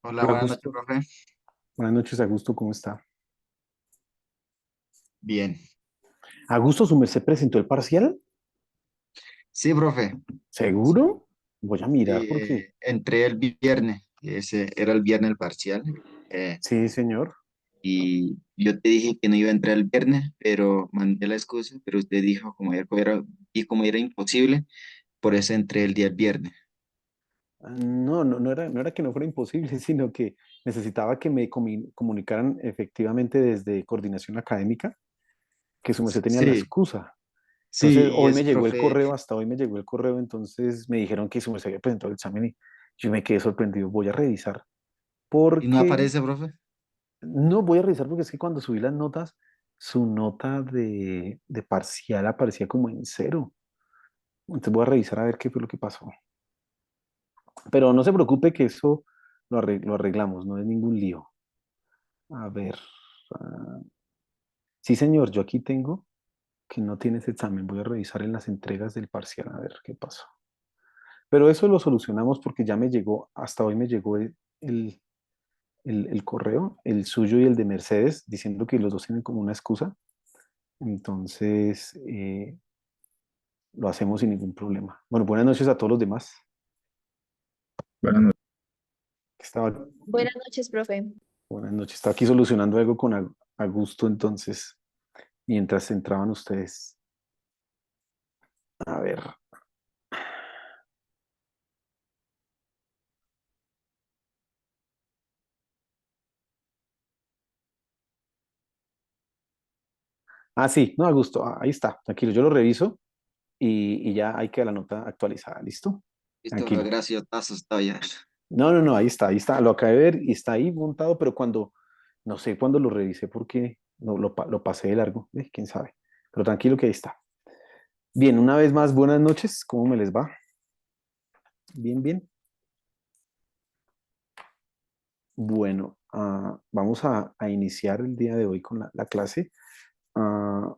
Hola, Hola, buenas noches, Augusto. profe. Buenas noches, Augusto, ¿cómo está? Bien. Augusto, ¿su merced presentó el parcial? Sí, profe. Sí, ¿Seguro? Voy a mirar porque... entré el viernes, ese era el viernes el parcial, eh, Sí, señor. y yo te dije que no iba a entrar el viernes, pero mandé la excusa, pero usted dijo y como era imposible, por eso entré el día viernes. No era que no fuera imposible, sino que necesitaba que me comunicaran efectivamente desde coordinación académica que su merced tenía la Sí, excusa. Entonces, sí, y hoy me es, llegó el profe, correo, hasta hoy me llegó el correo, entonces me dijeron que su merced había presentado el examen y yo me quedé sorprendido. Voy a revisar y no porque... aparece, profe. No, voy a revisar porque es que cuando subí las notas, su nota de parcial aparecía como en cero. Entonces voy a revisar a ver qué fue lo que pasó. Pero no se preocupe que eso lo arreglamos, no es ningún lío. A ver. ah, sí, señor, yo aquí tengo que no tiene ese examen. Voy a revisar en las entregas del parcial a ver qué pasó. Pero eso lo solucionamos porque ya me llegó, hasta hoy me llegó el correo, el suyo y el de Mercedes, diciendo que los dos tienen como una excusa. Entonces, lo hacemos sin ningún problema. Bueno, buenas noches a todos los demás. Buenas noches. Estaba, Buenas noches, profe. buenas noches. Estaba aquí solucionando algo con Augusto, entonces, mientras entraban ustedes. A ver. Ah, sí, no, Augusto, ahí está. Tranquilo, yo lo reviso y ya hay que la nota actualizada. ¿Listo? Listo, profe, Tranquilo. gracias, está asustado ya. No, ahí está. Lo acabé de ver y está ahí montado, pero no sé cuándo lo revisé porque no, lo pasé de largo. Quién sabe. Pero tranquilo que ahí está. Bien, una vez más, buenas noches. ¿Cómo me les va? Bien, bien. Bueno, vamos a iniciar el día de hoy con la clase. Ah,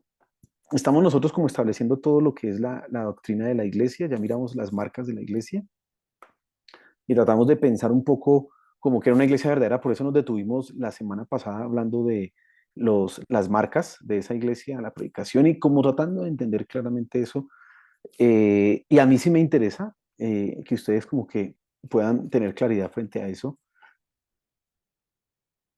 estamos nosotros como estableciendo todo lo que es la doctrina de la iglesia, ya miramos las marcas de la iglesia y tratamos de pensar un poco como que era una iglesia verdadera, por eso nos detuvimos la semana pasada hablando de las marcas de esa iglesia, la predicación y como tratando de entender claramente eso. Y a mí sí me interesa que ustedes como que puedan tener claridad frente a eso.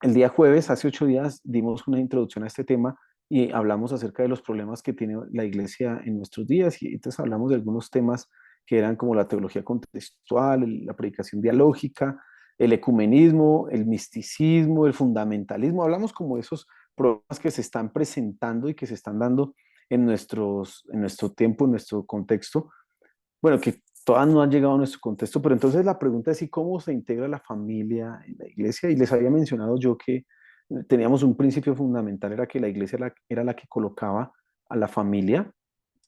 El día jueves, hace 8 días, dimos una introducción a este tema y hablamos acerca de los problemas que tiene la iglesia en nuestros días y entonces hablamos de algunos temas que eran como la teología contextual, la predicación dialógica, el ecumenismo, el misticismo, el fundamentalismo. Hablamos como de esos problemas que se están presentando y que se están dando en nuestro tiempo, en nuestro contexto, bueno, que todas no han llegado a nuestro contexto, pero entonces la pregunta es, ¿y cómo se integra la familia en la iglesia? Y les había mencionado yo que teníamos un principio fundamental, era que la iglesia era la que colocaba a la familia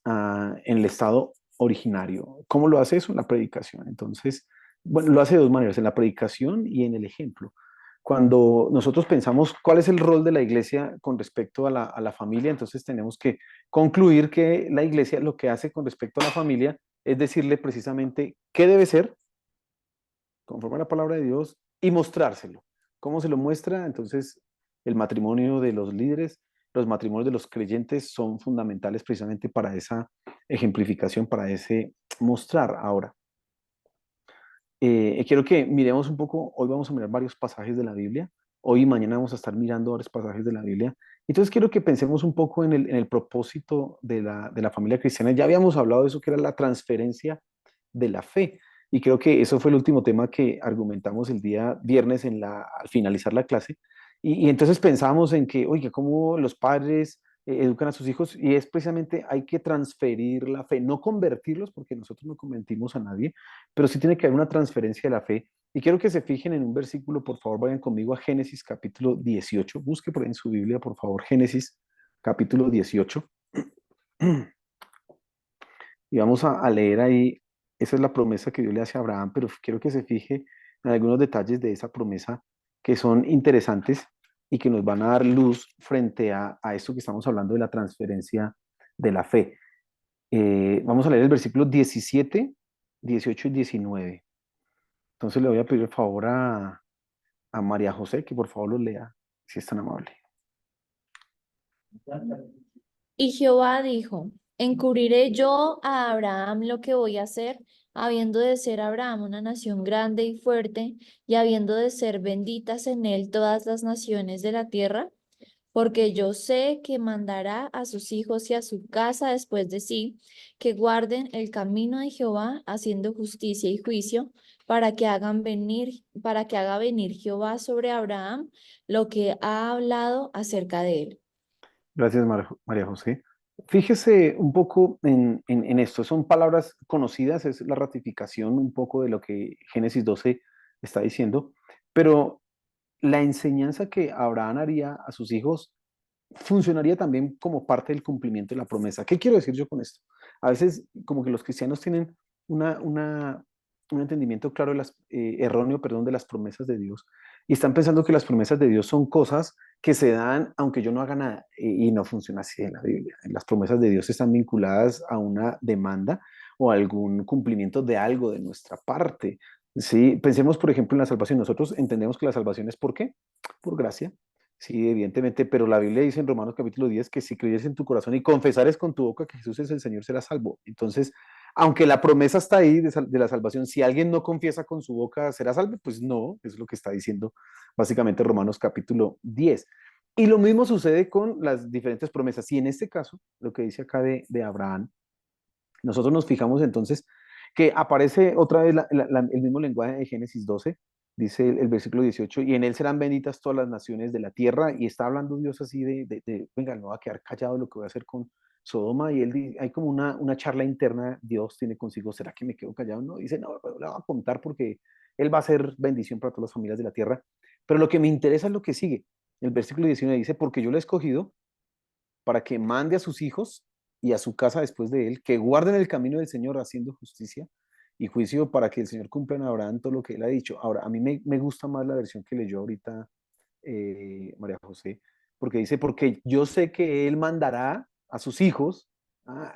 en el estado originario. ¿Cómo lo hace eso? En la predicación. Entonces, bueno, lo hace de dos maneras, en la predicación y en el ejemplo. Cuando nosotros pensamos cuál es el rol de la iglesia con respecto a la familia, entonces tenemos que concluir que la iglesia lo que hace con respecto a la familia es decirle precisamente qué debe ser conforme a la palabra de Dios y mostrárselo. ¿Cómo se lo muestra? Entonces, el matrimonio de los líderes, los matrimonios de los creyentes son fundamentales precisamente para esa ejemplificación, para ese mostrar. Ahora, quiero que miremos un poco, hoy vamos a mirar varios pasajes de la Biblia, hoy y mañana vamos a estar mirando varios pasajes de la Biblia. Entonces quiero que pensemos un poco en el propósito de la familia cristiana. Ya habíamos hablado de eso, que era la transferencia de la fe. Y creo que eso fue el último tema que argumentamos el día viernes al finalizar la clase. Y entonces pensamos en que, oye, cómo los padres educan a sus hijos y es precisamente hay que transferir la fe, no convertirlos porque nosotros no convertimos a nadie, pero sí tiene que haber una transferencia de la fe. Y quiero que se fijen en un versículo, por favor, vayan conmigo a Génesis capítulo 18. Busque por ahí en su Biblia, por favor, Génesis capítulo 18. Y vamos a leer ahí, esa es la promesa que Dios le hace a Abraham, pero quiero que se fije en algunos detalles de esa promesa que son interesantes y que nos van a dar luz frente a esto que estamos hablando de la transferencia de la fe. Vamos a leer el versículo 17, 18 y 19. Entonces le voy a pedir el favor a María José que por favor los lea, si es tan amable. Y Jehová dijo, ¿encubriré yo a Abraham lo que voy a hacer, habiendo de ser Abraham una nación grande y fuerte, y habiendo de ser benditas en él todas las naciones de la tierra? Porque yo sé que mandará a sus hijos y a su casa después de sí, que guarden el camino de Jehová, haciendo justicia y juicio, para que haga venir Jehová sobre Abraham lo que ha hablado acerca de él. Gracias, María José. Fíjese un poco en esto. Son palabras conocidas, es la ratificación un poco de lo que Génesis 12 está diciendo, pero la enseñanza que Abraham haría a sus hijos funcionaría también como parte del cumplimiento de la promesa. ¿Qué quiero decir yo con esto? A veces como que los cristianos tienen una, una, un entendimiento claro, erróneo, perdón, de las promesas de Dios y están pensando que las promesas de Dios son cosas que se dan aunque yo no haga nada y no funciona así en la Biblia. Las promesas de Dios están vinculadas a una demanda o a algún cumplimiento de algo de nuestra parte. Sí, pensemos por ejemplo en la salvación. Nosotros entendemos que la salvación es ¿por qué? Por gracia. Sí, evidentemente, pero la Biblia dice en Romanos capítulo 10 que si creyeres en tu corazón y confesares con tu boca que Jesús es el Señor, serás salvo. Entonces, aunque la promesa está ahí de la salvación, si alguien no confiesa con su boca, será salvo, pues no, es lo que está diciendo básicamente Romanos capítulo 10. Y lo mismo sucede con las diferentes promesas. Y en este caso, lo que dice acá de Abraham, nosotros nos fijamos entonces que aparece otra vez el mismo lenguaje de Génesis 12, dice el versículo 18, y en él serán benditas todas las naciones de la tierra, y está hablando Dios así venga, no va a quedar callado de lo que voy a hacer con Sodoma, y él dice, hay como una charla interna, Dios tiene consigo, ¿será que me quedo callado? No, dice, no, pero le va a contar porque él va a ser bendición para todas las familias de la tierra, pero lo que me interesa es lo que sigue. El versículo 19 dice, porque yo lo he escogido para que mande a sus hijos y a su casa después de él, que guarden el camino del Señor haciendo justicia y juicio para que el Señor cumpla en Abraham todo lo que él ha dicho. Ahora, a mí me gusta más la versión que leyó ahorita María José, porque dice, porque yo sé que él mandará a sus hijos.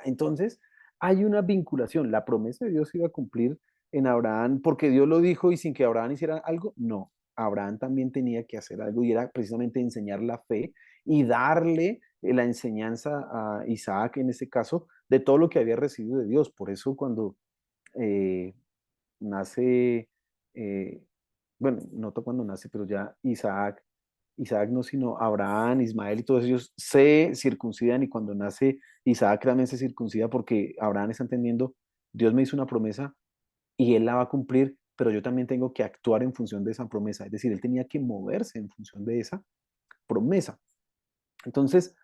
Entonces, hay una vinculación. La promesa de Dios iba a cumplir en Abraham porque Dios lo dijo y sin que Abraham hiciera algo, no. Abraham también tenía que hacer algo y era precisamente enseñar la fe y darle la enseñanza a Isaac en este caso de todo lo que había recibido de Dios. Por eso cuando eh, nace, eh, bueno, no cuando nace, pero ya Isaac no, sino Abraham, Ismael y todos ellos se circuncidan y cuando nace Isaac también se circuncida porque Abraham está entendiendo, Dios me hizo una promesa y él la va a cumplir, pero yo también tengo que actuar en función de esa promesa. Es decir, él tenía que moverse en función de esa promesa. Entonces,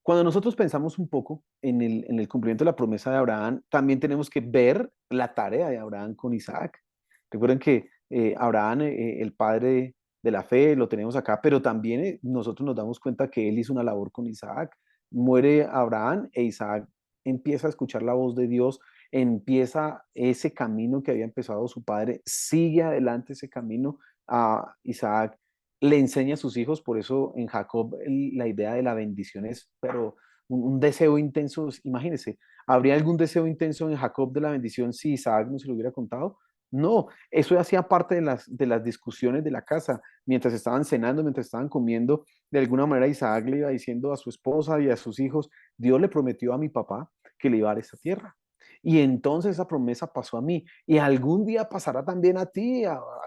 cuando nosotros pensamos un poco en el cumplimiento de la promesa de Abraham, también tenemos que ver la tarea de Abraham con Isaac. Recuerden que Abraham, el padre de la fe, lo tenemos acá, pero también nosotros nos damos cuenta que él hizo una labor con Isaac. Muere Abraham e Isaac empieza a escuchar la voz de Dios, empieza ese camino que había empezado su padre, sigue adelante ese camino a Isaac le enseña a sus hijos, por eso en Jacob la idea de la bendición es, pero un deseo intenso, imagínense, ¿habría algún deseo intenso en Jacob de la bendición si Isaac no se lo hubiera contado? No, eso hacía parte de las discusiones de la casa, mientras estaban cenando, mientras estaban comiendo, de alguna manera Isaac le iba diciendo a su esposa y a sus hijos, Dios le prometió a mi papá que le iba a dar esta tierra. Y entonces esa promesa pasó a mí. Y algún día pasará también a ti,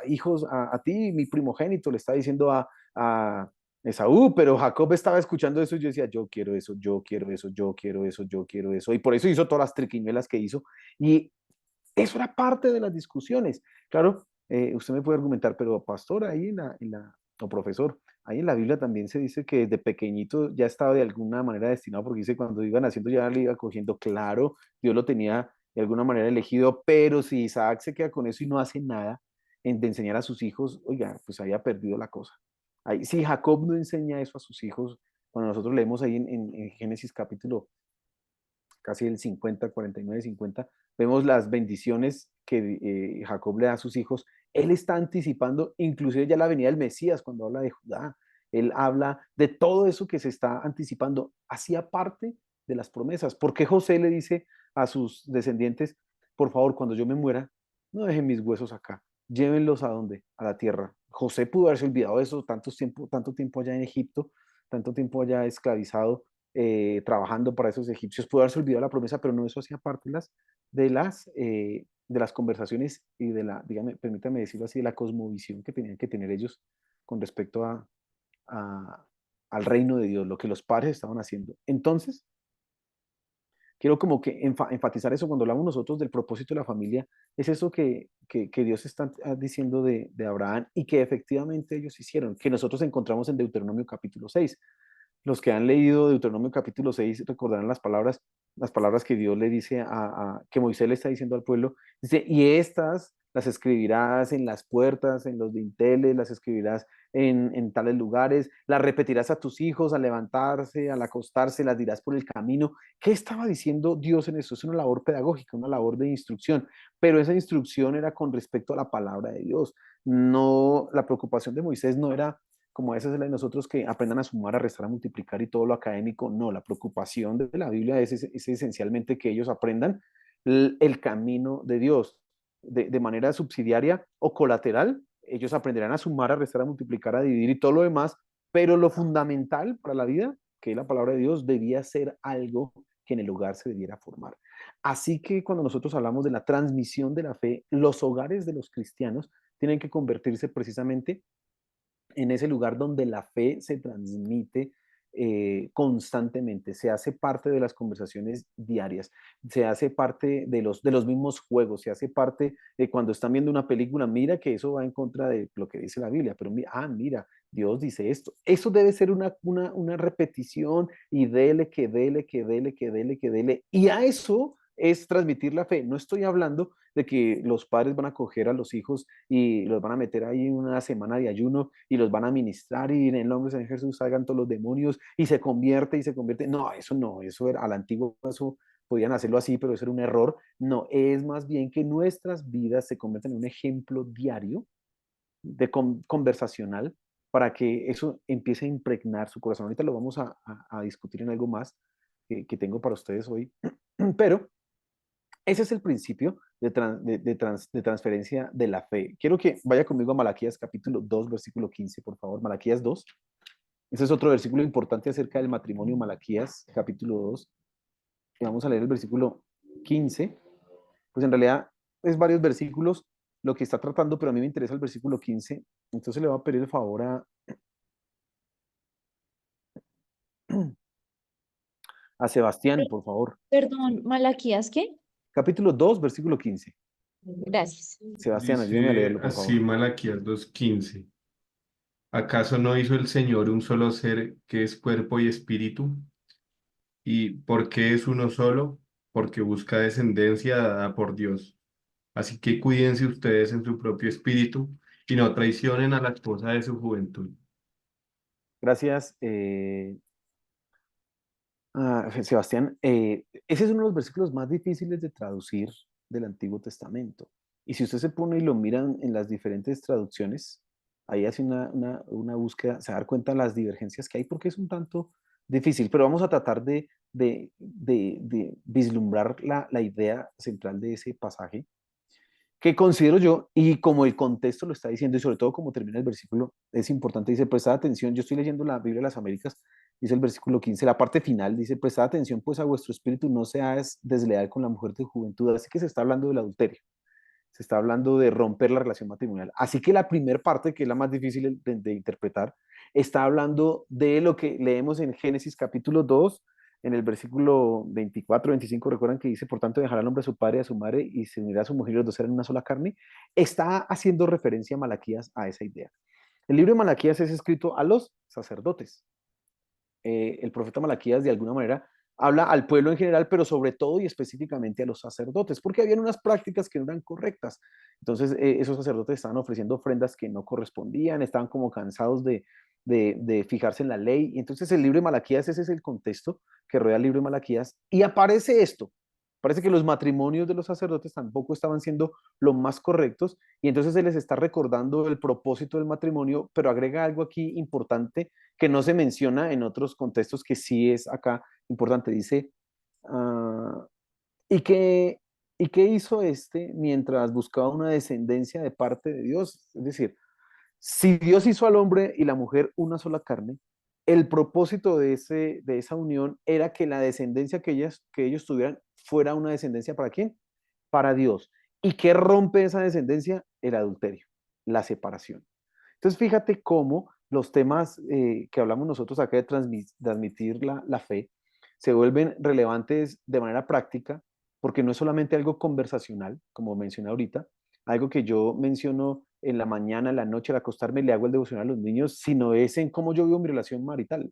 hijos, a ti, mi primogénito, le está diciendo a Esaú, pero Jacob estaba escuchando eso y yo decía, yo quiero eso, yo quiero eso, yo quiero eso, yo quiero eso. Y por eso hizo todas las triquiñuelas que hizo. Y eso era parte de las discusiones. Claro, usted me puede argumentar, pero pastor, ahí o profesor, ahí en la Biblia también se dice que desde pequeñito ya estaba de alguna manera destinado, porque dice cuando iban haciendo ya le iba cogiendo, claro, Dios lo tenía de alguna manera elegido, pero si Isaac se queda con eso y no hace nada de enseñar a sus hijos, oiga, pues había perdido la cosa. Ahí, si Jacob no enseña eso a sus hijos, cuando nosotros leemos ahí en Génesis capítulo casi el 50, 49, 50, vemos las bendiciones que Jacob le da a sus hijos. Él está anticipando inclusive ya la venida del Mesías cuando habla de Judá. Él habla de todo eso que se está anticipando. Hacía parte de las promesas. ¿Por qué José le dice a sus descendientes, por favor, cuando yo me muera, no dejen mis huesos acá, llévenlos a dónde? A la tierra José pudo haberse olvidado de eso tanto tiempo allá en Egipto, tanto tiempo allá esclavizado, trabajando para esos egipcios, pudo haberse olvidado la promesa, pero no, eso hacía parte de las conversaciones y de la, dígame, permítame decirlo así, de la cosmovisión que tenían que tener ellos con respecto a, al reino de Dios, lo que los padres estaban haciendo. Entonces, quiero como que enfatizar eso cuando hablamos nosotros del propósito de la familia, es eso que Dios está diciendo de Abraham y que efectivamente ellos hicieron, que nosotros encontramos en Deuteronomio capítulo 6. Los que han leído Deuteronomio capítulo 6 recordarán las palabras que Dios le dice que Moisés le está diciendo al pueblo. Dice, y estas las escribirás en las puertas, en los dinteles, las escribirás en tales lugares, las repetirás a tus hijos al levantarse, al acostarse, las dirás por el camino. ¿Qué estaba diciendo Dios en eso? Es una labor pedagógica, una labor de instrucción, pero esa instrucción era con respecto a la palabra de Dios. No, la preocupación de Moisés no era como a veces es la de nosotros que aprendan a sumar, a restar, a multiplicar y todo lo académico. No, la preocupación de la Biblia es esencialmente que ellos aprendan el camino de Dios de manera subsidiaria o colateral. Ellos aprenderán a sumar, a restar, a multiplicar, a dividir y todo lo demás, pero lo fundamental para la vida, que es la palabra de Dios, debía ser algo que en el hogar se debiera formar. Así que cuando nosotros hablamos de la transmisión de la fe, los hogares de los cristianos tienen que convertirse precisamente en ese lugar donde la fe se transmite constantemente, se hace parte de las conversaciones diarias, se hace parte de los mismos juegos, se hace parte de cuando están viendo una película, mira que eso va en contra de lo que dice la Biblia, pero mira, Dios dice esto. Eso debe ser una repetición y dele, que dele, que dele, que dele, que dele. Y a eso es transmitir la fe. No estoy hablando de que los padres van a coger a los hijos y los van a meter ahí en una semana de ayuno y los van a ministrar y en el nombre de Jesús salgan todos los demonios y se convierte y se convierte. No, eso no, eso era al antiguo paso, podían hacerlo así, pero eso era un error. No, es más bien que nuestras vidas se conviertan en un ejemplo diario de conversacional para que eso empiece a impregnar su corazón. Ahorita lo vamos a discutir en algo más que tengo para ustedes hoy, pero ese es el principio de transferencia de la fe. Quiero que vaya conmigo a Malaquías capítulo 2, versículo 15, por favor. Malaquías 2. Ese es otro versículo importante acerca del matrimonio. Malaquías capítulo 2. Y vamos a leer el versículo 15. Pues en realidad es varios versículos lo que está tratando, pero a mí me interesa el versículo 15. Entonces le voy a pedir el favor a Sebastián, por favor. Perdón, ¿Malaquías qué? Capítulo 2, versículo 15. Gracias. Sebastián, ayúdame a Dice leerlo, por así favor. Malaquías 2:15. ¿Acaso no hizo el Señor un solo ser que es cuerpo y espíritu? ¿Y por qué es uno solo? Porque busca descendencia dada por Dios. Así que cuídense ustedes en su propio espíritu y no traicionen a la esposa de su juventud. Gracias, Sebastián. Ese es uno de los versículos más difíciles de traducir del Antiguo Testamento. Y si usted se pone y lo mira en las diferentes traducciones, ahí hace una búsqueda, se da cuenta de las divergencias que hay porque es un tanto difícil, pero vamos a tratar de vislumbrar la idea central de ese pasaje que considero yo, y como el contexto lo está diciendo, y sobre todo como termina el versículo, es importante, dice, prestad atención, yo estoy leyendo la Biblia de las Américas, dice el versículo 15, la parte final, dice, prestad atención pues a vuestro espíritu, no seas desleal con la mujer de juventud, así que se está hablando del adulterio, se está hablando de romper la relación matrimonial, así que la primera parte, que es la más difícil de interpretar, está hablando de lo que leemos en Génesis capítulo 2, en el versículo 24, 25, recuerdan que dice, por tanto, dejará al hombre a su padre y a su madre y se unirá a su mujer y los dos serán una sola carne. Está haciendo referencia a Malaquías a esa idea. El libro de Malaquías es escrito a los sacerdotes. El profeta Malaquías, de alguna manera, habla al pueblo en general, pero sobre todo y específicamente a los sacerdotes, porque habían unas prácticas que no eran correctas. Entonces, esos sacerdotes estaban ofreciendo ofrendas que no correspondían, estaban como cansados de fijarse en la ley. Y entonces el libro de Malaquías, ese es el contexto que rodea el libro de Malaquías, y aparece esto. Parece que los matrimonios de los sacerdotes tampoco estaban siendo lo más correctos, y entonces se les está recordando el propósito del matrimonio, pero agrega algo aquí importante que no se menciona en otros contextos, que sí es acá importante. Dice, uh, ¿y qué, ¿y qué hizo este mientras buscaba una descendencia de parte de Dios? Es decir, Si Dios hizo al hombre y la mujer una sola carne, el propósito de esa unión era que la descendencia que ellos tuvieran fuera una descendencia ¿para quién? Para Dios. ¿Y qué rompe esa descendencia? El adulterio, la separación. Entonces, fíjate cómo los temas que hablamos nosotros acá de transmitir la fe se vuelven relevantes de manera práctica, porque no es solamente algo conversacional, como mencioné ahorita, algo que yo menciono en la mañana, en la noche, al acostarme, le hago el devocional a los niños, sino es en cómo yo vivo mi relación marital,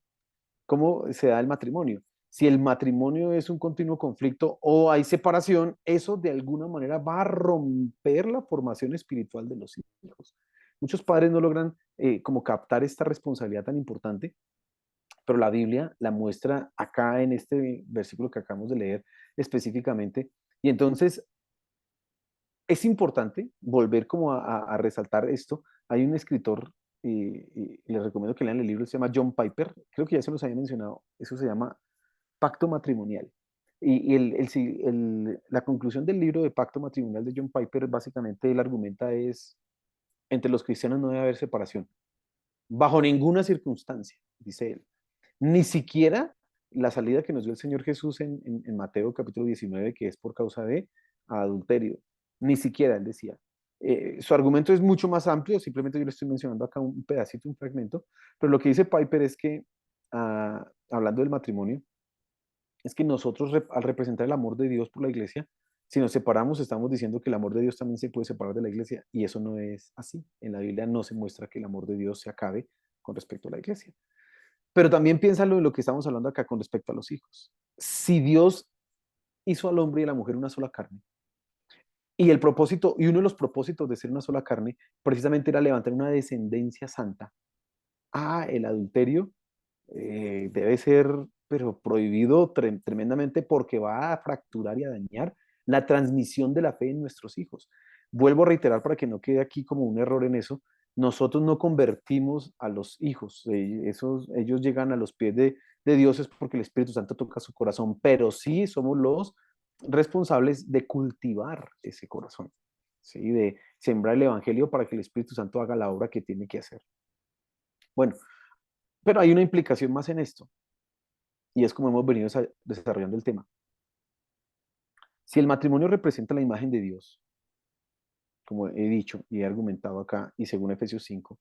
cómo se da el matrimonio. Si el matrimonio es un continuo conflicto o hay separación, eso de alguna manera va a romper la formación espiritual de los hijos. Muchos padres no logran como captar esta responsabilidad tan importante, pero la Biblia la muestra acá en este versículo que acabamos de leer específicamente. Y entonces es importante volver como a resaltar esto. Hay un escritor, y les recomiendo que lean el libro, se llama John Piper, creo que ya se los había mencionado, eso se llama Pacto Matrimonial. Y la conclusión del libro de Pacto Matrimonial de John Piper, básicamente él argumenta es, entre los cristianos no debe haber separación, bajo ninguna circunstancia, dice él. Ni siquiera la salida que nos dio el Señor Jesús en Mateo capítulo 19, que es por causa de adulterio. Ni siquiera, él decía. Su argumento es mucho más amplio, simplemente yo le estoy mencionando acá un pedacito, un fragmento, pero lo que dice Piper es que, hablando del matrimonio, es que nosotros al representar el amor de Dios por la iglesia, si nos separamos, estamos diciendo que el amor de Dios también se puede separar de la iglesia, y eso no es así. En la Biblia no se muestra que el amor de Dios se acabe con respecto a la iglesia. Pero también piénsalo en lo que estamos hablando acá con respecto a los hijos. Si Dios hizo al hombre y a la mujer una sola carne, y el propósito, y uno de los propósitos de ser una sola carne, precisamente era levantar una descendencia santa. El adulterio debe ser, pero prohibido tremendamente porque va a fracturar y a dañar la transmisión de la fe en nuestros hijos. Vuelvo a reiterar para que no quede aquí como un error en eso. Nosotros no convertimos a los hijos, ellos llegan a los pies de Dios es porque el Espíritu Santo toca su corazón, pero sí somos los responsables de cultivar ese corazón, ¿sí? De sembrar el Evangelio para que el Espíritu Santo haga la obra que tiene que hacer. Bueno, pero hay una implicación más en esto, y es como hemos venido desarrollando el tema. Si el matrimonio representa la imagen de Dios, como he dicho y he argumentado acá, y según Efesios 5,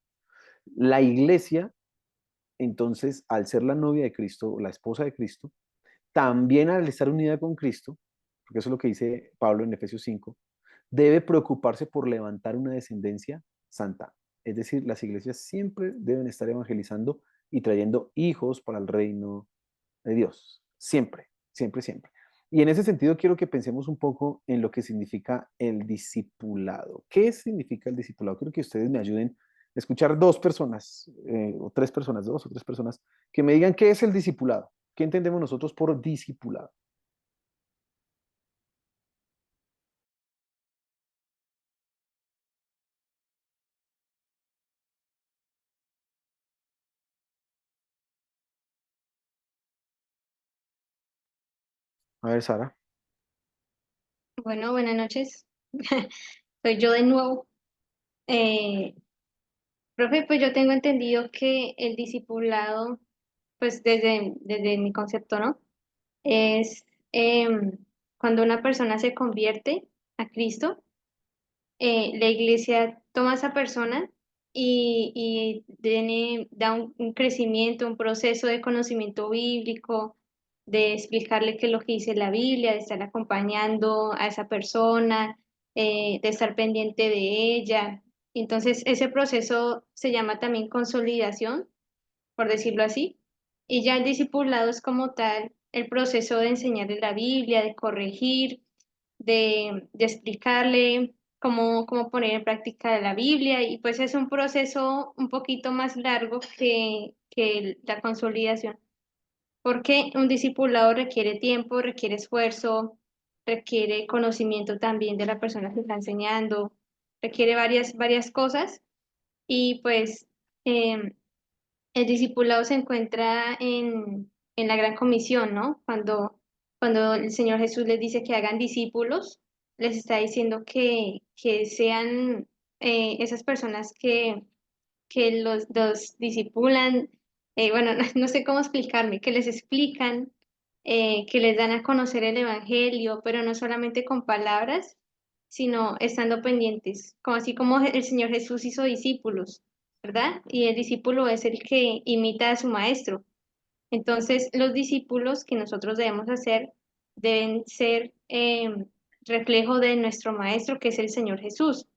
la iglesia, entonces, al ser la novia de Cristo, o la esposa de Cristo, también al estar unida con Cristo, porque eso es lo que dice Pablo en Efesios 5, debe preocuparse por levantar una descendencia santa. Es decir, las iglesias siempre deben estar evangelizando y trayendo hijos para el reino de Dios. Siempre, siempre, siempre. Y en ese sentido quiero que pensemos un poco en lo que significa el discipulado. ¿Qué significa el discipulado? Quiero que ustedes me ayuden a escuchar dos personas, o tres personas, dos o tres personas, que me digan qué es el discipulado. ¿Qué entendemos nosotros por discipulado? A ver, Sara. Bueno, buenas noches. Soy yo de nuevo. Eh, Profe, pues yo tengo entendido que el discipulado, pues desde mi concepto, ¿no? Es cuando una persona se convierte a Cristo, la iglesia toma a esa persona da un crecimiento, un proceso de conocimiento bíblico, de explicarle qué es lo que dice la Biblia, de estar acompañando a esa persona, de estar pendiente de ella. Entonces, ese proceso se llama también consolidación, por decirlo así. Y ya el discipulado es como tal el proceso de enseñarle la Biblia, de corregir, de explicarle cómo poner en práctica la Biblia. Y pues es un proceso un poquito más largo que la consolidación, porque un discipulado requiere tiempo, requiere esfuerzo, requiere conocimiento también de la persona que está enseñando, requiere varias cosas. Y pues em, el discipulado se encuentra en la Gran Comisión, ¿no? Cuando el Señor Jesús les dice que hagan discípulos, les está diciendo que sean esas personas que los disipulan, bueno, no sé cómo explicarme, que les explican, que les dan a conocer el Evangelio, pero no solamente con palabras, sino estando pendientes, como así como el Señor Jesús hizo discípulos, ¿verdad? Y el discípulo es el que imita a su maestro. Entonces, los discípulos que nosotros debemos hacer deben ser reflejo de nuestro maestro, que es el Señor Jesús,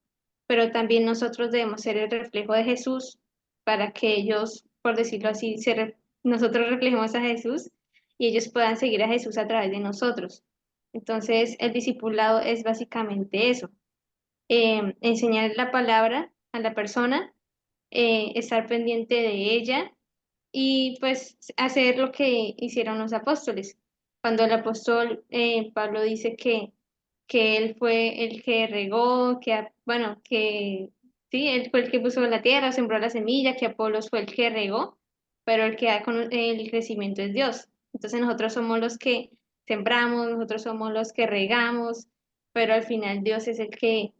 pero también nosotros debemos ser el reflejo de Jesús para que ellos, por decirlo así, nosotros reflejemos a Jesús y ellos puedan seguir a Jesús a través de nosotros. Entonces, el discipulado es básicamente eso, enseñar la palabra a la persona, estar pendiente de ella y pues hacer lo que hicieron los apóstoles. Cuando el apóstol Pablo dice que él fue el que regó, bueno, que sí, él fue el que puso la tierra, sembró la semilla, que Apolos fue el que regó, pero el que da con el crecimiento es Dios. Entonces nosotros somos los que sembramos, nosotros somos los que regamos, pero al final Dios es el que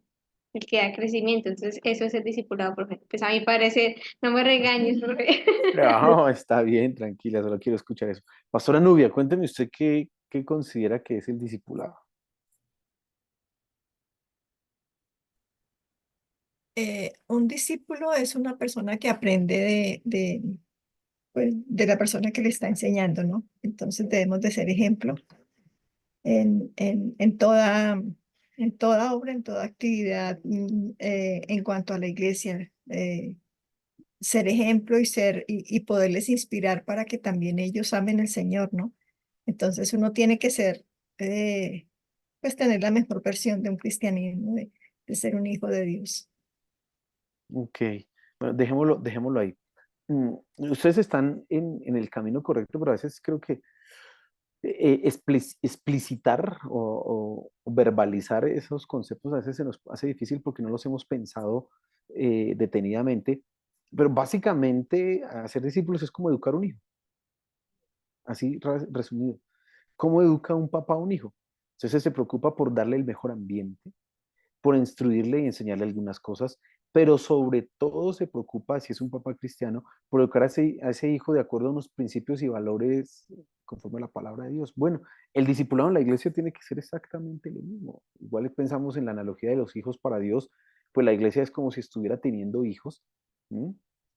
da crecimiento. Entonces eso es el discipulado profético. Pues a mi parecer, no me regañes, profe. No, está bien, tranquila, solo quiero escuchar eso. Pastora Nubia, cuénteme usted qué considera que es el discipulado. Un discípulo es una persona que aprende pues, de la persona que le está enseñando, ¿no? Entonces debemos de ser ejemplo en toda obra, en toda actividad, en cuanto a la iglesia, ser ejemplo y poderles inspirar para que también ellos amen al Señor, ¿no? Entonces uno tiene que ser, pues tener la mejor versión de un cristianismo, de ser un hijo de Dios. Ok, bueno, dejémoslo ahí. Ustedes están en el camino correcto, pero a veces creo que explicitar o verbalizar esos conceptos a veces se nos hace difícil porque no los hemos pensado detenidamente. Pero básicamente, hacer discípulos es como educar un hijo, así resumido. ¿Cómo educa un papá a un hijo? Entonces se preocupa por darle el mejor ambiente, por instruirle y enseñarle algunas cosas, pero sobre todo se preocupa, si es un papá cristiano, por educar a ese hijo de acuerdo a unos principios y valores conforme a la palabra de Dios. Bueno, el discipulado en la iglesia tiene que ser exactamente lo mismo. Igual pensamos en la analogía de los hijos para Dios, pues la iglesia es como si estuviera teniendo hijos, ¿sí?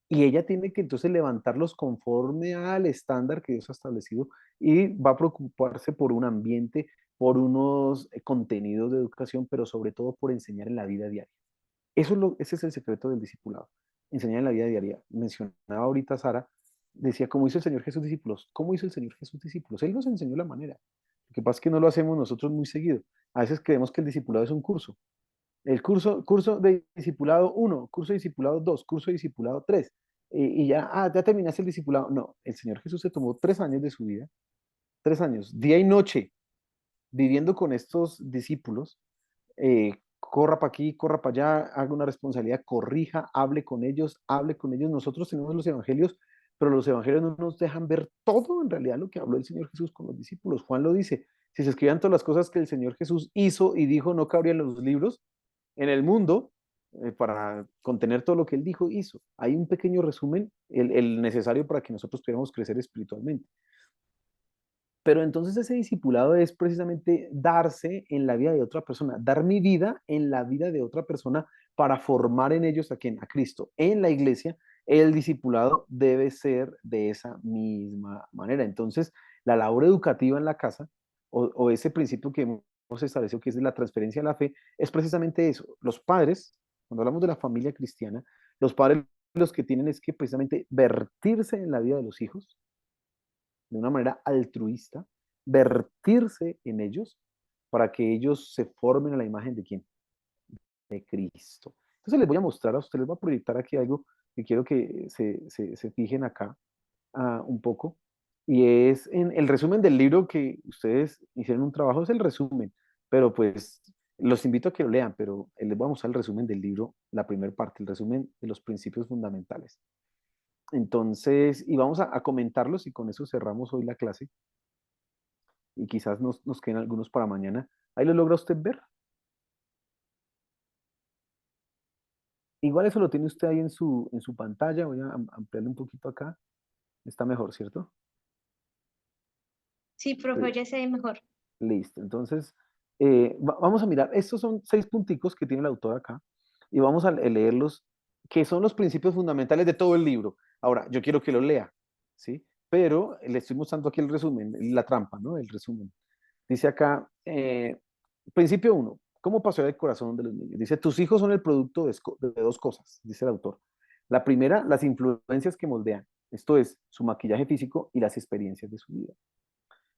Y ella tiene que entonces levantarlos conforme al estándar que Dios ha establecido y va a preocuparse por un ambiente, por unos contenidos de educación, pero sobre todo por enseñar en la vida diaria. Ese es el secreto del discipulado, enseñar en la vida diaria. Mencionaba ahorita Sara, decía, ¿cómo hizo el Señor Jesús discípulos? ¿Cómo hizo el Señor Jesús discípulos? Él nos enseñó la manera. Lo que pasa es que no lo hacemos nosotros muy seguido. A veces creemos que el discipulado es un curso. El curso de discipulado 1, curso de discipulado 2, curso de discipulado 3. Y ya terminaste el discipulado. No, el Señor Jesús se tomó 3 años de su vida, 3 años, día y noche, viviendo con estos discípulos, corra para aquí, corra para allá, haga una responsabilidad, corrija, hable con ellos, hable con ellos. Nosotros tenemos los evangelios, pero los evangelios no nos dejan ver todo en realidad lo que habló el Señor Jesús con los discípulos. Juan lo dice, si se escribían todas las cosas que el Señor Jesús hizo y dijo, no cabrían los libros en el mundo para contener todo lo que él dijo, hizo. Hay un pequeño resumen, el necesario para que nosotros pudiéramos crecer espiritualmente. Pero entonces ese discipulado es precisamente darse en la vida de otra persona, dar mi vida en la vida de otra persona para formar en ellos a quien, a Cristo. En la iglesia, el discipulado debe ser de esa misma manera. Entonces, la labor educativa en la casa o ese principio que hemos establecido que es de la transferencia de la fe, es precisamente eso. Los padres, cuando hablamos de la familia cristiana, los padres los que tienen es que precisamente vertirse en la vida de los hijos, de una manera altruista, vertirse en ellos para que ellos se formen a la imagen de quién, de Cristo. Entonces les voy a mostrar a ustedes, les voy a proyectar aquí algo que quiero que se fijen acá un poco, y es en el resumen del libro que ustedes hicieron un trabajo, es el resumen, pero pues los invito a que lo lean, pero les voy a mostrar el resumen del libro, la primera parte, el resumen de los principios fundamentales. Entonces, y vamos a comentarlos y con eso cerramos hoy la clase y quizás nos queden algunos para mañana. ¿Ahí lo logra usted ver? Igual eso lo tiene usted ahí en su pantalla. Voy a ampliarle un poquito acá. Está mejor, ¿cierto? Sí, profe, ya se ve mejor. Listo. Entonces, vamos a mirar. Estos son 6 punticos que tiene el autor acá. Y vamos a leerlos, que son los principios fundamentales de todo el libro. Ahora, yo quiero que lo lea, ¿sí? Pero le estoy mostrando aquí el resumen, la trampa, ¿no? El resumen. Dice acá, principio 1, ¿cómo pastorear el corazón de los niños? Dice, tus hijos son el producto de 2 cosas, dice el autor. La primera, las influencias que moldean. Esto es, su maquillaje físico y las experiencias de su vida.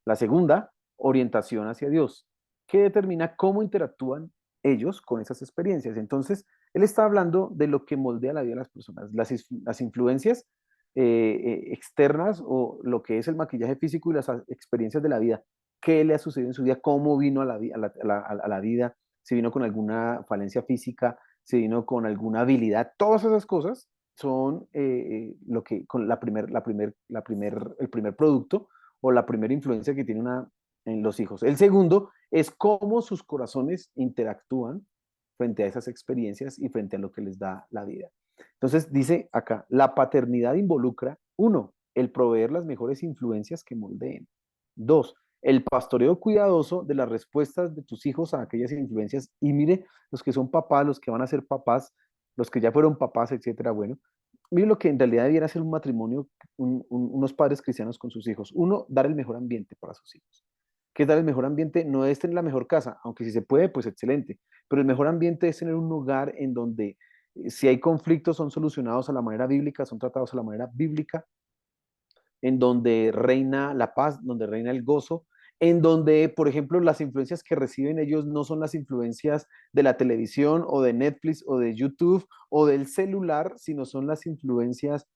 La segunda, orientación hacia Dios, que determina cómo interactúan ellos con esas experiencias. Entonces, él está hablando de lo que moldea la vida de las personas, las influencias externas o lo que es el maquillaje físico y las experiencias de la vida. ¿Qué le ha sucedido en su vida? ¿Cómo vino a la vida? Si vino con alguna falencia física, si vino con alguna habilidad. Todas esas cosas son lo que con el primer producto o la primera influencia que tiene en los hijos. El segundo es cómo sus corazones interactúan frente a esas experiencias y frente a lo que les da la vida. Entonces dice acá, la paternidad involucra, 1, el proveer las mejores influencias que moldeen. 2, el pastoreo cuidadoso de las respuestas de tus hijos a aquellas influencias. Y mire, los que son papás, los que van a ser papás, los que ya fueron papás, etcétera, bueno, mire lo que en realidad debiera ser un matrimonio, unos padres cristianos con sus hijos. 1, dar el mejor ambiente para sus hijos. ¿Qué es dar el mejor ambiente? No es tener la mejor casa, aunque si se puede, pues excelente. Pero el mejor ambiente es tener un lugar en donde si hay conflictos son solucionados a la manera bíblica, son tratados a la manera bíblica, en donde reina la paz, donde reina el gozo, en donde, por ejemplo, las influencias que reciben ellos no son las influencias de la televisión o de Netflix o de YouTube o del celular, sino son las influencias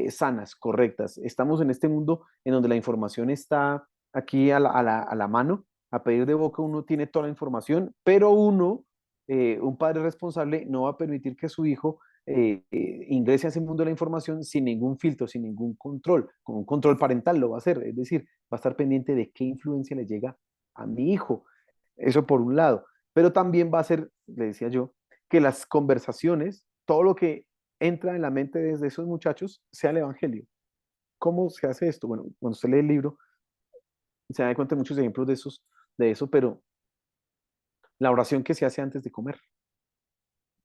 sanas, correctas. Estamos en este mundo en donde la información está aquí a la mano, a pedir de boca uno tiene toda la información, pero uno, un padre responsable, no va a permitir que su hijo ingrese a ese mundo de la información sin ningún filtro, sin ningún control, con un control parental lo va a hacer, es decir, va a estar pendiente de qué influencia le llega a mi hijo. Eso por un lado, pero también va a ser, le decía yo, que las conversaciones, todo lo que entra en la mente de esos muchachos sea el evangelio. ¿Cómo se hace esto? Bueno, cuando usted lee el libro, se da cuenta de muchos ejemplos de eso, pero la oración que se hace antes de comer.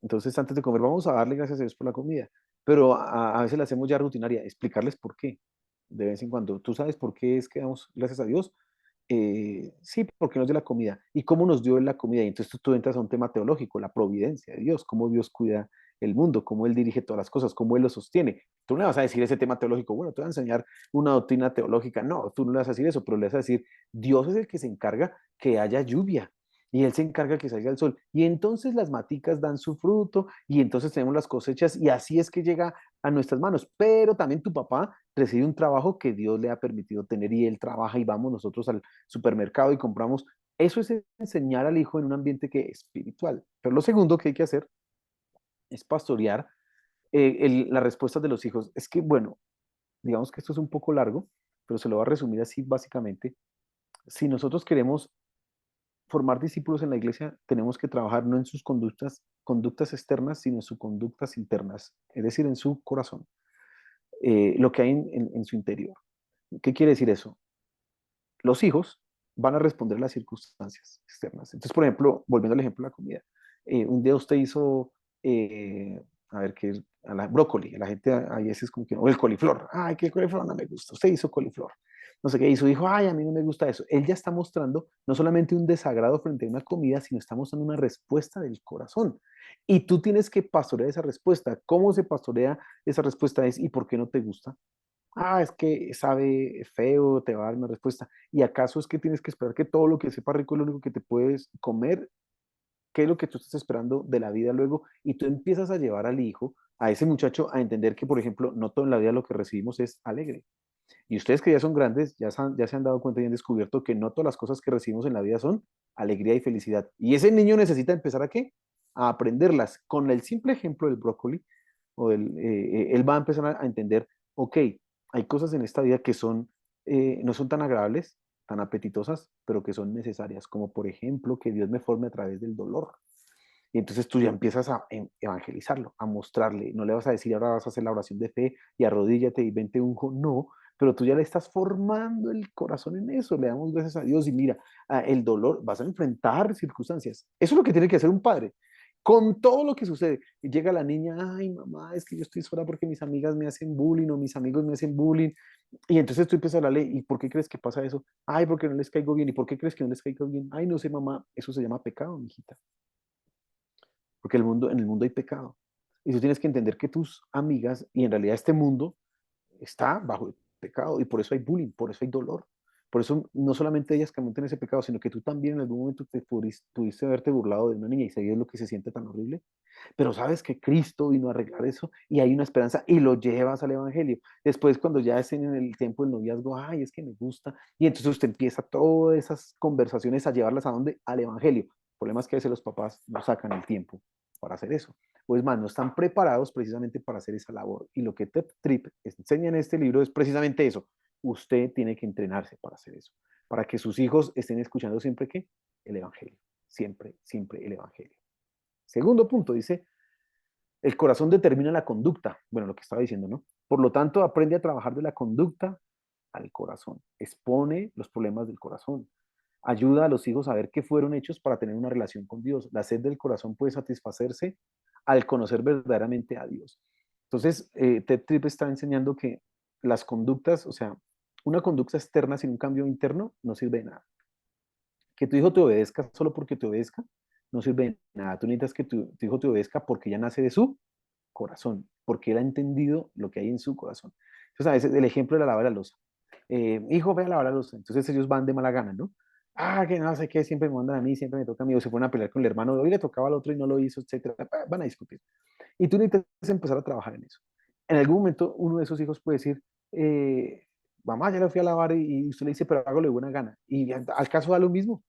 Entonces, antes de comer, vamos a darle gracias a Dios por la comida, pero a veces la hacemos ya rutinaria, explicarles por qué, de vez en cuando. ¿Tú sabes por qué es que damos gracias a Dios? Sí, porque nos dio la comida. ¿Y cómo nos dio la comida? Y entonces tú entras a un tema teológico, la providencia de Dios, cómo Dios cuida el mundo, cómo Él dirige todas las cosas, cómo Él lo sostiene. Tú no le vas a decir ese tema teológico, bueno, te voy a enseñar una doctrina teológica. No, tú no le vas a decir eso, pero le vas a decir, Dios es el que se encarga que haya lluvia. Y Él se encarga que salga el sol. Y entonces las maticas dan su fruto y entonces tenemos las cosechas y así es que llega a nuestras manos. Pero también tu papá recibe un trabajo que Dios le ha permitido tener y él trabaja y vamos nosotros al supermercado y compramos. Eso es enseñar al hijo en un ambiente que es espiritual. Pero lo segundo que hay que hacer es pastorear las respuestas de los hijos. Es que, bueno, digamos que esto es un poco largo, pero se lo voy a resumir así básicamente. Si nosotros queremos formar discípulos en la iglesia, tenemos que trabajar no en sus conductas externas, sino en sus conductas internas, es decir, en su corazón, lo que hay en su interior. ¿Qué quiere decir eso? Los hijos van a responder a las circunstancias externas. Entonces, por ejemplo, volviendo al ejemplo de la comida, un día usted hizo, a ver, qué a la brócoli, a la gente a veces como que, o el coliflor, ay, que el coliflor no me gusta, usted hizo coliflor, no sé qué hizo, dijo, ay, a mí no me gusta eso. Él ya está mostrando no solamente un desagrado frente a una comida, sino está mostrando una respuesta del corazón. Y tú tienes que pastorear esa respuesta. ¿Cómo se pastorea esa respuesta? Es, ¿y por qué no te gusta? Ah, es que sabe feo, te va a dar una respuesta. ¿Y acaso es que tienes que esperar que todo lo que sepa rico es lo único que te puedes comer? ¿Qué es lo que tú estás esperando de la vida luego? Y tú empiezas a llevar al hijo, a ese muchacho, a entender que, por ejemplo, no todo en la vida lo que recibimos es alegre. Y ustedes que ya son grandes, ya se han dado cuenta y han descubierto que no todas las cosas que recibimos en la vida son alegría y felicidad. Y ese niño necesita empezar a ¿qué? A aprenderlas. Con el simple ejemplo del brócoli, él va a empezar a entender, ok, hay cosas en esta vida que no son tan agradables, tan apetitosas, pero que son necesarias, como por ejemplo que Dios me forme a través del dolor. Y entonces tú ya empiezas a evangelizarlo, a mostrarle. No le vas a decir, ahora vas a hacer la oración de fe y arrodíllate y vente unjo. No, pero tú ya le estás formando el corazón en eso. Le damos gracias a Dios y mira, el dolor, vas a enfrentar circunstancias. Eso es lo que tiene que hacer un padre. Con todo lo que sucede, y llega la niña, ay mamá, es que yo estoy sola porque mis amigas me hacen bullying o mis amigos me hacen bullying. Y entonces tú empiezas a hablarle, ¿y por qué crees que pasa eso? Ay, porque no les caigo bien. ¿Y por qué crees que no les caigo bien? Ay, no sé, mamá, eso se llama pecado, mijita. Porque en el mundo hay pecado. Y tú tienes que entender que tus amigas, y en realidad este mundo, está bajo el pecado, y por eso hay bullying, por eso hay dolor. Por eso no solamente ellas cometen ese pecado, sino que tú también en algún momento pudiste haberte burlado de una niña y sabías lo que se siente tan horrible. Pero sabes que Cristo vino a arreglar eso y hay una esperanza y lo llevas al Evangelio. Después, cuando ya estén en el tiempo del noviazgo, ay, es que me gusta. Y entonces usted empieza todas esas conversaciones a llevarlas a dónde? Al Evangelio. El problema es que a veces los papás no sacan el tiempo para hacer eso. O es más, no están preparados precisamente para hacer esa labor. Y lo que Ted Tripp enseña en este libro es precisamente eso. Usted tiene que entrenarse para hacer eso. Para que sus hijos estén escuchando siempre ¿qué? El Evangelio. Siempre, siempre el Evangelio. Segundo punto, dice, el corazón determina la conducta. Bueno, lo que estaba diciendo, ¿no? Por lo tanto, aprende a trabajar de la conducta al corazón. Expone los problemas del corazón. Ayuda a los hijos a ver qué fueron hechos para tener una relación con Dios. La sed del corazón puede satisfacerse al conocer verdaderamente a Dios. Entonces, Ted Tripp está enseñando que las conductas, o sea, una conducta externa sin un cambio interno no sirve de nada. Que tu hijo te obedezca solo porque te obedezca no sirve de nada. Tú necesitas que tu hijo te obedezca porque ya nace de su corazón, porque él ha entendido lo que hay en su corazón. Entonces, a veces el ejemplo de la lavar la loza. Hijo, ve a lavar la loza. Entonces ellos van de mala gana, ¿no? Ah, que no sé qué, siempre me mandan a mí, siempre me toca a mí, o se fueron a pelear con el hermano, hoy le tocaba al otro y no lo hizo, etcétera. Van a discutir. Y tú necesitas empezar a trabajar en eso. En algún momento, uno de esos hijos puede decir, mamá, ya la fui a lavar y usted le dice, pero hágalo de buena gana. Y al caso da lo mismo.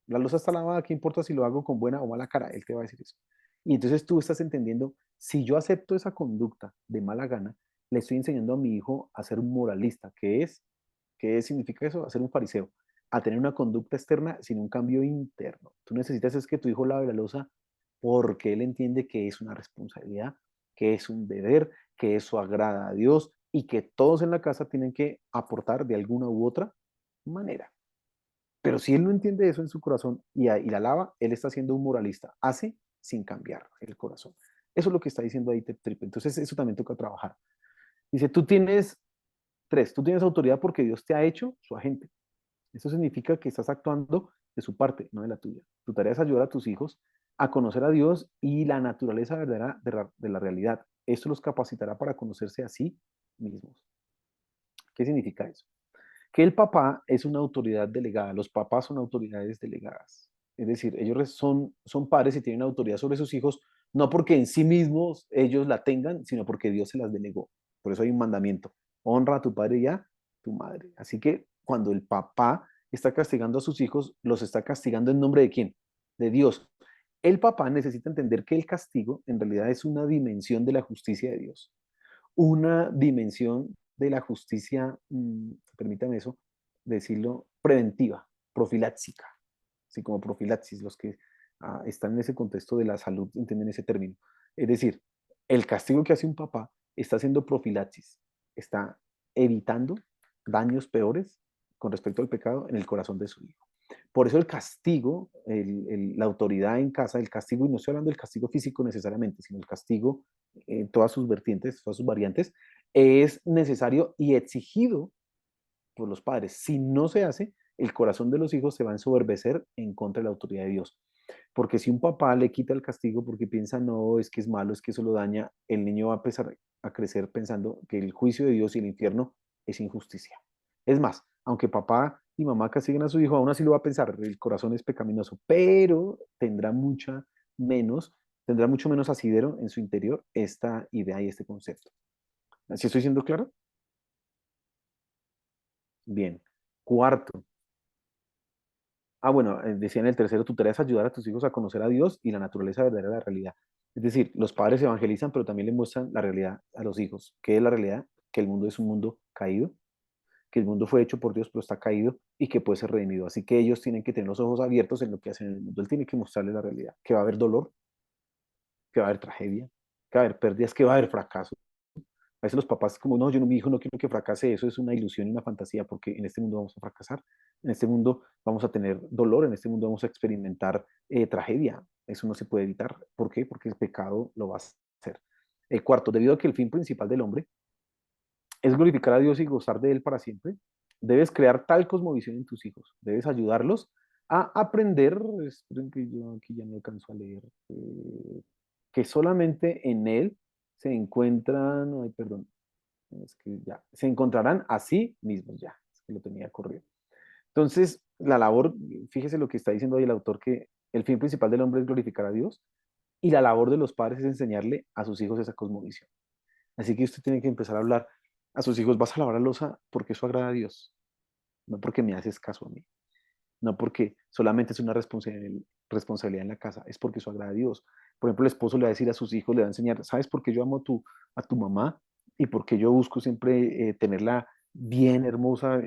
La loza está lavada, ¿qué importa si lo hago con buena o mala cara? Él te va a decir eso. Y entonces tú estás entendiendo, si yo acepto esa conducta de mala gana, le estoy enseñando a mi hijo a ser un moralista. ¿Qué significa eso? A ser un fariseo, a tener una conducta externa sin un cambio interno. Tú necesitas es que tu hijo lave la loza porque él entiende que es una responsabilidad, que es un deber, que eso agrada a Dios y que todos en la casa tienen que aportar de alguna u otra manera. Pero si él no entiende eso en su corazón y la lava, él está siendo un moralista. Hace sin cambiar el corazón. Eso es lo que está diciendo ahí Ted Tripp. Entonces, eso también toca trabajar. Dice, tú tienes autoridad porque Dios te ha hecho su agente. Eso significa que estás actuando de su parte, no de la tuya. Tu tarea es ayudar a tus hijos a conocer a Dios y la naturaleza verdadera de la realidad. Esto los capacitará para conocerse a sí mismos. ¿Qué significa eso? Que el papá es una autoridad delegada. Los papás son autoridades delegadas. Es decir, ellos son padres y tienen autoridad sobre sus hijos, no porque en sí mismos ellos la tengan, sino porque Dios se las delegó. Por eso hay un mandamiento. Honra a tu padre y a tu madre. Así que cuando el papá está castigando a sus hijos, los está castigando en nombre de quién? De Dios. El papá necesita entender que el castigo en realidad es una dimensión de la justicia de Dios, una dimensión de la justicia, permítame eso, decirlo, preventiva, profiláctica, así como profilaxis, los que están en ese contexto de la salud entienden ese término. Es decir, el castigo que hace un papá está haciendo profilaxis, está evitando daños peores con respecto al pecado en el corazón de su hijo. Por eso el castigo, la autoridad en casa, el castigo, y no estoy hablando del castigo físico necesariamente, sino el castigo en todas sus vertientes, todas sus variantes, es necesario y exigido por los padres. Si no se hace, el corazón de los hijos se va a ensoberbecer en contra de la autoridad de Dios. Porque si un papá le quita el castigo porque piensa, no, es que es malo, es que eso lo daña, el niño va a empezar a crecer pensando que el juicio de Dios y el infierno es injusticia. Es más, aunque papá y mamá castiguen a su hijo, aún así lo va a pensar, el corazón es pecaminoso, pero tendrá mucho menos asidero en su interior esta idea y este concepto. ¿Así estoy siendo claro? Bien. Cuarto. Bueno, decía en el tercero, tu tarea es ayudar a tus hijos a conocer a Dios y la naturaleza verdadera de la realidad. Es decir, los padres evangelizan, pero también le muestran la realidad a los hijos. ¿Qué es la realidad? Que el mundo es un mundo caído, que el mundo fue hecho por Dios, pero está caído y que puede ser redimido. Así que ellos tienen que tener los ojos abiertos en lo que hacen en el mundo. Él tiene que mostrarles la realidad, que va a haber dolor, que va a haber tragedia, que va a haber pérdidas, que va a haber fracaso. A veces los papás como, no, yo no, mi hijo no quiero que fracase, eso es una ilusión y una fantasía, porque en este mundo vamos a fracasar, en este mundo vamos a tener dolor, en este mundo vamos a experimentar tragedia. Eso no se puede evitar. ¿Por qué? Porque el pecado lo va a hacer. Cuarto, debido a que el fin principal del hombre es glorificar a Dios y gozar de Él para siempre, debes crear tal cosmovisión en tus hijos, debes ayudarlos a aprender, esperen que yo aquí ya no alcanzo a leer, que solamente en Él se encuentran, ay, perdón, es que ya, se encontrarán a sí mismos, ya, es que lo tenía corrido. Entonces, la labor, fíjese lo que está diciendo ahí el autor, que el fin principal del hombre es glorificar a Dios y la labor de los padres es enseñarle a sus hijos esa cosmovisión. Así que usted tiene que empezar a hablar a sus hijos, vas a lavar la loza porque eso agrada a Dios, no porque me haces caso a mí, no porque solamente es una responsabilidad en la casa, es porque eso agrada a Dios. Por ejemplo, el esposo le va a decir a sus hijos, le va a enseñar, ¿sabes por qué yo amo a tu mamá? Y por qué yo busco siempre tenerla bien hermosa,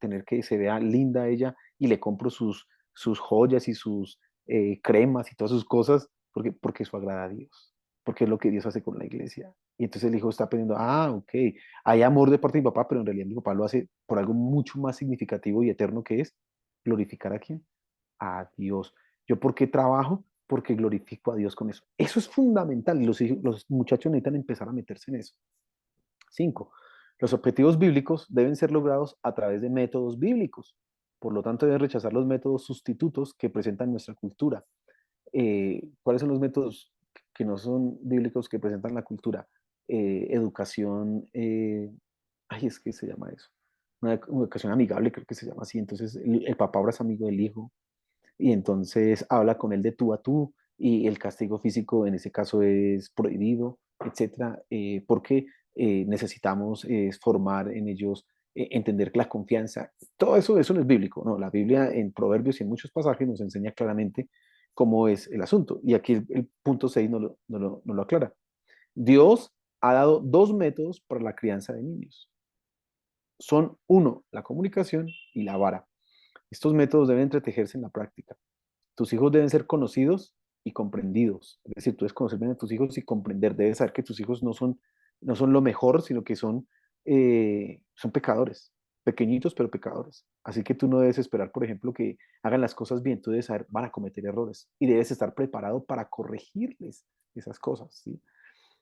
tener que se vea linda ella y le compro sus joyas y sus cremas y todas sus cosas, porque eso agrada a Dios, porque es lo que Dios hace con la iglesia. Y entonces el hijo está aprendiendo, ok, hay amor de parte de mi papá, pero en realidad mi papá lo hace por algo mucho más significativo y eterno que es glorificar a quién, a Dios. ¿Yo por qué trabajo? Porque glorifico a Dios con eso. Eso es fundamental y los muchachos necesitan empezar a meterse en eso. 5. Los objetivos bíblicos deben ser logrados a través de métodos bíblicos. Por lo tanto, deben rechazar los métodos sustitutos que presentan nuestra cultura. ¿Cuáles son los métodos que no son bíblicos que presentan la cultura? Educación, ay, es que se llama eso. Una educación amigable, creo que se llama así. Entonces, el papá ahora es amigo del hijo y entonces habla con él de tú a tú y el castigo físico en ese caso es prohibido, etcétera, porque necesitamos formar en ellos, entender la confianza. Todo eso no es bíblico, ¿no? La Biblia en Proverbios y en muchos pasajes nos enseña claramente cómo es el asunto. Y aquí el punto 6 no lo aclara. Dios ha dado dos métodos para la crianza de niños. Son uno, la comunicación y la vara. Estos métodos deben entretejerse en la práctica. Tus hijos deben ser conocidos y comprendidos. Es decir, tú debes conocer bien a tus hijos y comprender. Debes saber que tus hijos no son lo mejor, sino que son pecadores. Pequeñitos, pero pecadores. Así que tú no debes esperar, por ejemplo, que hagan las cosas bien. Tú debes saber, van a cometer errores. Y debes estar preparado para corregirles esas cosas, ¿sí?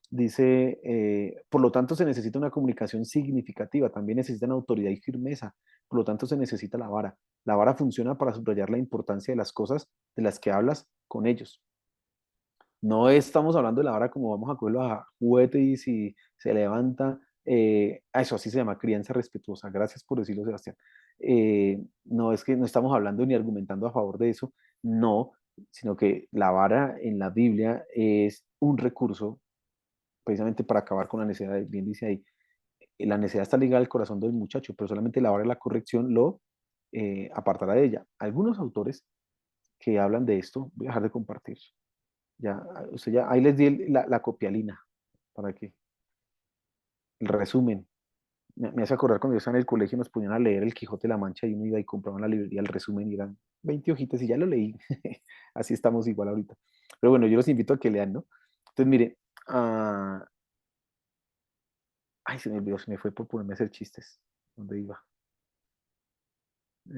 Dice, por lo tanto se necesita una comunicación significativa, también necesitan autoridad y firmeza, por lo tanto se necesita la vara. La vara funciona para subrayar la importancia de las cosas de las que hablas con ellos. No estamos hablando de la vara como vamos a cogerlo a juguete y si se levanta, eso así se llama crianza respetuosa, gracias por decirlo, Sebastián. No es que no estamos hablando ni argumentando a favor de eso, no, sino que la vara en la Biblia es un recurso precisamente para acabar con la necedad, bien dice ahí, la necedad está ligada al corazón del muchacho, pero solamente la hora de la corrección lo apartará de ella. Algunos autores que hablan de esto, voy a dejar de compartir. Ya, o sea, ya ahí les di la copialina para que el resumen. Me hace acordar cuando yo estaba en el colegio nos ponían a leer el Quijote de la Mancha y uno iba y compraba en la librería el resumen y eran 20 hojitas y ya lo leí. Así estamos igual ahorita. Pero bueno, yo los invito a que lean, ¿no? Entonces, mire, ay, se me olvidó, se me fue por ponerme a hacer chistes. ¿Dónde iba?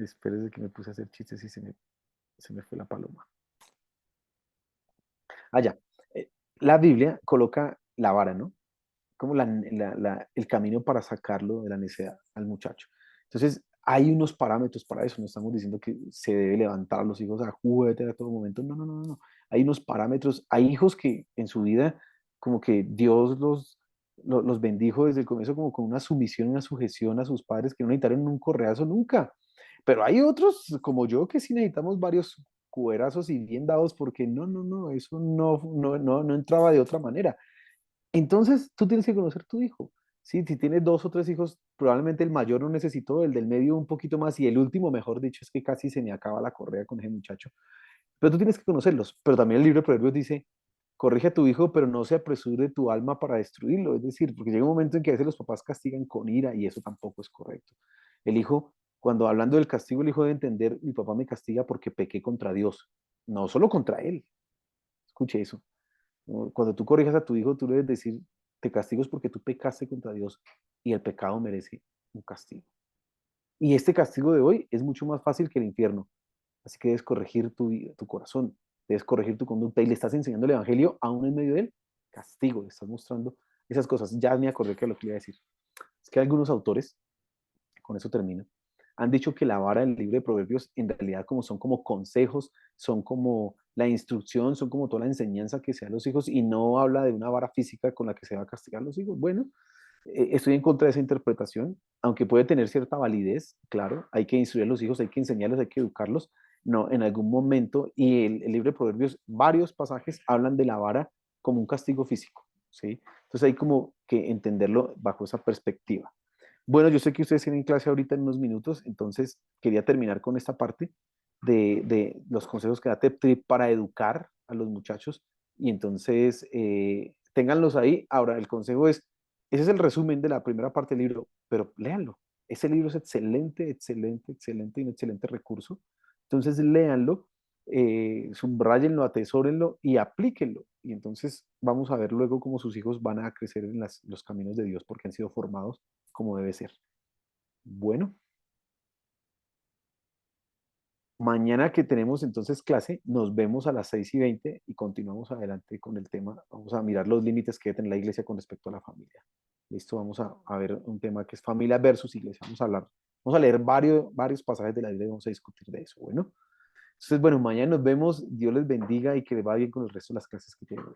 Espérese que me puse a hacer chistes y se me fue la paloma. Ya. La Biblia coloca la vara, ¿no? Como el camino para sacarlo de la necedad al muchacho. Entonces, hay unos parámetros para eso. No estamos diciendo que se debe levantar a los hijos a juguete a todo momento. No, no, no, no. Hay unos parámetros. Hay hijos que en su vida, como que Dios los bendijo desde el comienzo, como con una sumisión, una sujeción a sus padres que no necesitaron un correazo nunca. Pero hay otros, como yo, que sí necesitamos varios cuerazos y bien dados, porque no, no, no, eso no entraba de otra manera. Entonces, tú tienes que conocer tu hijo. ¿Sí? Si tienes dos o tres hijos, probablemente el mayor no necesitó, el del medio un poquito más y el último, mejor dicho, es que casi se me acaba la correa con ese muchacho. Pero tú tienes que conocerlos. Pero también el libro de Proverbios dice, corrige a tu hijo, pero no se apresure tu alma para destruirlo. Es decir, porque llega un momento en que a veces los papás castigan con ira y eso tampoco es correcto. El hijo, cuando hablando del castigo, el hijo debe entender, mi papá me castiga porque pequé contra Dios, no solo contra él. Escuche eso. Cuando tú corrijas a tu hijo, tú le debes decir, te castigo es porque tú pecaste contra Dios y el pecado merece un castigo. Y este castigo de hoy es mucho más fácil que el infierno. Así que debes corregir tu corazón, debes corregir tu conducta y le estás enseñando el evangelio aún en medio del castigo, le estás mostrando esas cosas. Ya me acordé que lo que iba a decir. Es que algunos autores, con eso termino, han dicho que la vara del libro de Proverbios en realidad son como consejos, son como la instrucción, son como toda la enseñanza que se da a los hijos y no habla de una vara física con la que se va a castigar a los hijos. Bueno, estoy en contra de esa interpretación, aunque puede tener cierta validez, claro, hay que instruir a los hijos, hay que enseñarlos, hay que educarlos, no, en algún momento, y el libro de Proverbios, varios pasajes hablan de la vara como un castigo físico, ¿sí? Entonces hay como que entenderlo bajo esa perspectiva. Bueno, yo sé que ustedes tienen clase ahorita en unos minutos, entonces quería terminar con esta parte de los consejos que da TEPTRIP para educar a los muchachos, y entonces ténganlos ahí. Ahora, el consejo es, ese es el resumen de la primera parte del libro, pero léanlo. Ese libro es excelente, excelente, excelente y un excelente recurso. Entonces, léanlo, subrayenlo, atesórenlo y aplíquenlo. Y entonces vamos a ver luego cómo sus hijos van a crecer en los caminos de Dios porque han sido formados como debe ser. Bueno, mañana que tenemos entonces clase, nos vemos a las 6:20 y continuamos adelante con el tema. Vamos a mirar los límites que tiene la iglesia con respecto a la familia. Listo, vamos a ver un tema que es familia versus iglesia. Vamos a leer varios pasajes de la Biblia y vamos a discutir de eso. Bueno, entonces, bueno, mañana nos vemos. Dios les bendiga y que les vaya bien con el resto de las clases que tienen hoy.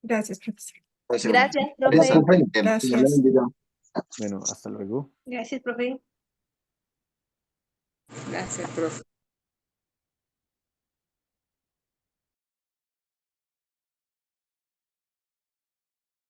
Gracias, profesor. Gracias, Gracias, profe. profe. Que Dios le Gracias. bendiga. Bueno, hasta luego. Gracias, profe. Gracias, profe.